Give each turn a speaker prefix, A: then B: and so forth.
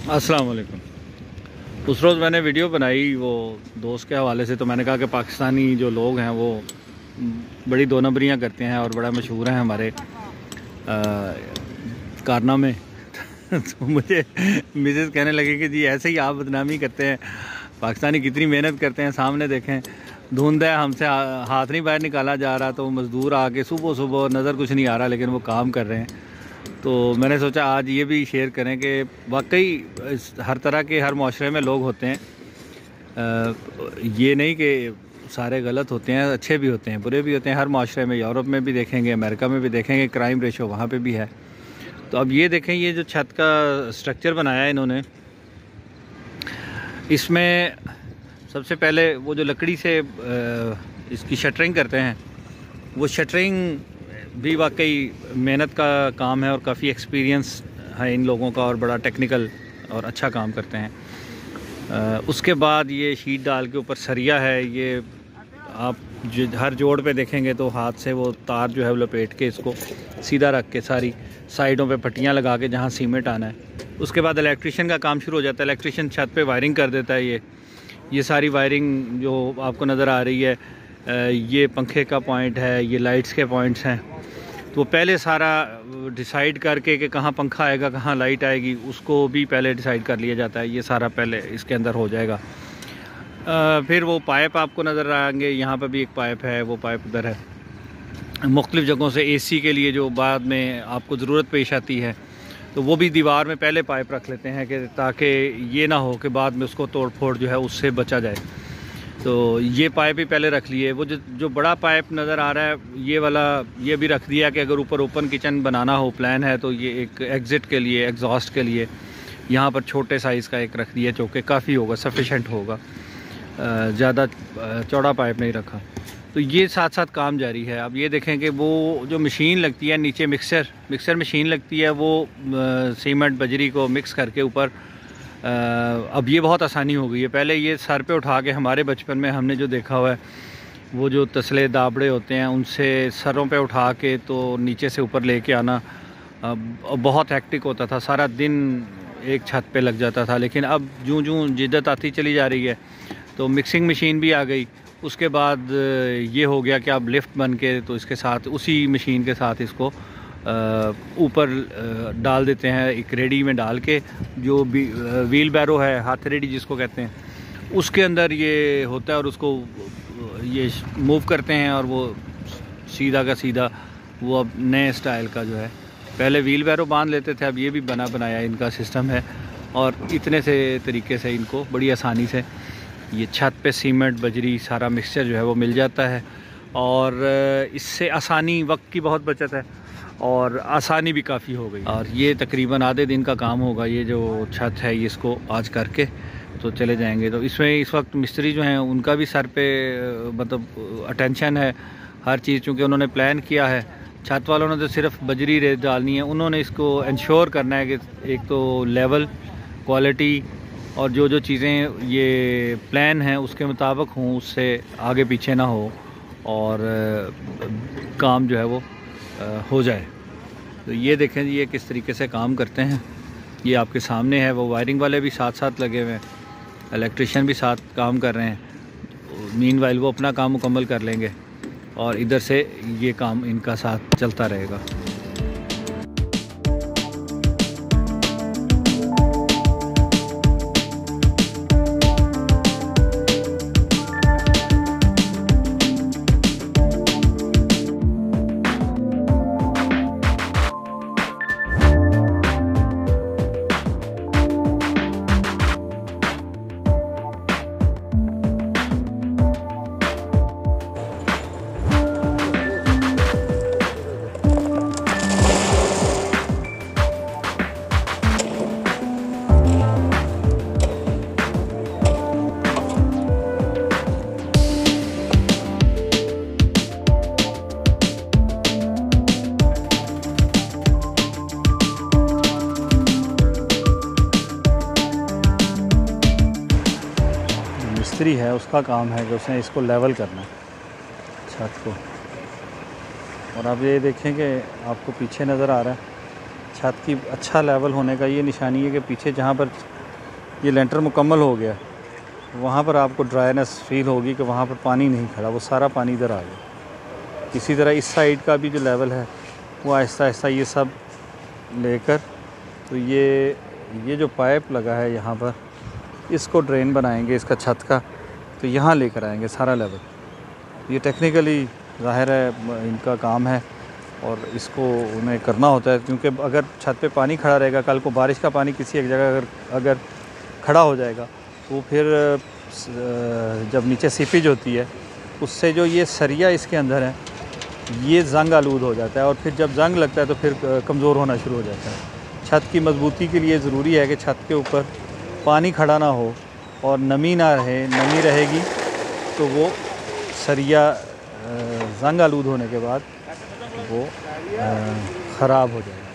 A: अस्सलाम वालेकुम। उस रोज़ मैंने वीडियो बनाई वो दोस्त के हवाले से, तो मैंने कहा कि पाकिस्तानी जो लोग हैं वो बड़ी दो नंबरियाँ करते हैं और बड़ा मशहूर हैं हमारे कारनामे। तो मुझे मिसेस कहने लगे कि जी ऐसे ही आप बदनामी करते हैं, पाकिस्तानी कितनी मेहनत करते हैं, सामने देखें धुंध है, हमसे हाथ नहीं बाहर निकाला जा रहा, तो मज़दूर आके सुबह सुबह नज़र कुछ नहीं आ रहा लेकिन वो काम कर रहे हैं। तो मैंने सोचा आज ये भी शेयर करें कि वाकई हर तरह के हर माशरे में लोग होते हैं। ये नहीं कि सारे गलत होते हैं, अच्छे भी होते हैं, बुरे भी होते हैं। हर माशरे में, यूरोप में भी देखेंगे, अमेरिका में भी देखेंगे, क्राइम रेशो वहाँ पे भी है। तो अब ये देखें, ये जो छत का स्ट्रक्चर बनाया है इन्होंने, इसमें सबसे पहले वो जो लकड़ी से इसकी शटरिंग करते हैं, वो शटरिंग भी वाकई मेहनत का काम है और काफ़ी एक्सपीरियंस है इन लोगों का और बड़ा टेक्निकल और अच्छा काम करते हैं। उसके बाद ये शीट डाल के ऊपर सरिया है, ये आप हर जोड़ पे देखेंगे तो हाथ से वो तार जो है वो लपेट के इसको सीधा रख के सारी साइडों पे पट्टियाँ लगा के जहाँ सीमेंट आना है, उसके बाद इलेक्ट्रिशियन का काम शुरू हो जाता है। इलेक्ट्रिशियन छत पे वायरिंग कर देता है। ये सारी वायरिंग जो आपको नज़र आ रही है, ये पंखे का पॉइंट है, ये लाइट्स के पॉइंट्स हैं। तो पहले सारा डिसाइड करके कि कहाँ पंखा आएगा, कहाँ लाइट आएगी, उसको भी पहले डिसाइड कर लिया जाता है। ये सारा पहले इसके अंदर हो जाएगा। फिर वो पाइप आपको नज़र आएंगे, यहाँ पर भी एक पाइप है, वो पाइप उधर है। मुख्तलिफ़ जगहों से एसी के लिए जो बाद में आपको ज़रूरत पेश आती है, तो वो भी दीवार में पहले पाइप रख लेते हैं कि ताकि ये ना हो कि बाद में उसको तोड़ फोड़ जो है उससे बचा जाए। तो ये पाइप भी पहले रख लिए। वो जो बड़ा पाइप नज़र आ रहा है, ये वाला ये भी रख दिया कि अगर ऊपर ओपन किचन बनाना हो, प्लान है, तो ये एक एग्ज़िट के लिए, एग्जॉस्ट के लिए यहाँ पर छोटे साइज़ का एक रख दिया जो कि काफ़ी होगा, सफिशेंट होगा, ज़्यादा चौड़ा पाइप नहीं रखा। तो ये साथ साथ काम जारी है। अब ये देखें कि वो जो मशीन लगती है नीचे, मिक्सर मशीन लगती है, वो सीमेंट बजरी को मिक्स करके ऊपर, अब ये बहुत आसानी हो गई है। पहले ये सर पे उठा के, हमारे बचपन में हमने जो देखा हुआ है, वो जो तसले दाबड़े होते हैं उनसे सरों पे उठा के तो नीचे से ऊपर लेके आना बहुत हेक्टिक होता था, सारा दिन एक छत पे लग जाता था। लेकिन अब जूं जूं जिद्दत आती चली जा रही है तो मिक्सिंग मशीन भी आ गई। उसके बाद ये हो गया कि अब लिफ्ट बन के, तो इसके साथ उसी मशीन के साथ इसको ऊपर डाल देते हैं, एक रेडी में डाल के, जो व्हील बैरो है, हाथ रेडी जिसको कहते हैं, उसके अंदर ये होता है और उसको ये मूव करते हैं और वो सीधा का सीधा वो अब नए स्टाइल का जो है, पहले व्हील बैरो बांध लेते थे, अब ये भी बना बनाया इनका सिस्टम है। और इतने से तरीके से इनको बड़ी आसानी से ये छत पे सीमेंट बजरी सारा मिक्सचर जो है वो मिल जाता है। और इससे आसानी, वक्त की बहुत बचत है और आसानी भी काफ़ी हो गई। और ये तकरीबन आधे दिन का काम होगा, ये जो छत है, ये इसको आज करके तो चले जाएंगे। तो इसमें इस वक्त मिस्त्री जो हैं उनका भी सर पे मतलब अटेंशन है हर चीज़, चूँकि उन्होंने प्लान किया है। छत वालों ने तो सिर्फ बजरी रेत डालनी है, उन्होंने इसको इंश्योर करना है कि एक तो लेवल, क्वालिटी और जो चीज़ें ये प्लान हैं उसके मुताबिक हों, उससे आगे पीछे ना हो और काम जो है वो हो जाए। तो ये देखें ये किस तरीके से काम करते हैं, ये आपके सामने है। वो वायरिंग वाले भी साथ साथ लगे हुए हैं, इलेक्ट्रिशियन भी साथ काम कर रहे हैं। मीनवाइल वो अपना काम मुकम्मल कर लेंगे और इधर से ये काम इनका साथ चलता रहेगा। मिस्त्री है, उसका काम है कि उसने इसको लेवल करना है छत को। और आप ये देखें कि आपको पीछे नज़र आ रहा है छत की अच्छा लेवल होने का ये निशानी है कि पीछे जहाँ पर ये लेंटर मुकम्मल हो गया, वहाँ पर आपको ड्राइनेस फील होगी कि वहाँ पर पानी नहीं खड़ा, वो सारा पानी इधर आ गया। इसी तरह इस साइड का भी जो लेवल है वो आहिस्ता आहिस्ता ये सब लेकर, तो ये जो पाइप लगा है यहाँ पर, इसको ड्रेन बनाएंगे इसका छत का, तो यहाँ लेकर आएंगे सारा लेवल। ये टेक्निकली ज़ाहिर है इनका काम है और इसको उन्हें करना होता है, क्योंकि अगर छत पे पानी खड़ा रहेगा, कल को बारिश का पानी किसी एक जगह अगर खड़ा हो जाएगा तो फिर जब नीचे सीपेज होती है उससे जो ये सरिया इसके अंदर है ये जंग आलूद हो जाता है, और फिर जब जंग लगता है तो फिर कमज़ोर होना शुरू हो जाता है। छत की मजबूती के लिए ज़रूरी है कि छत के ऊपर पानी खड़ा ना हो और नमी ना रहे। नमी रहेगी तो वो सरिया जंग आलूद होने के बाद वो ख़राब हो जाएगा।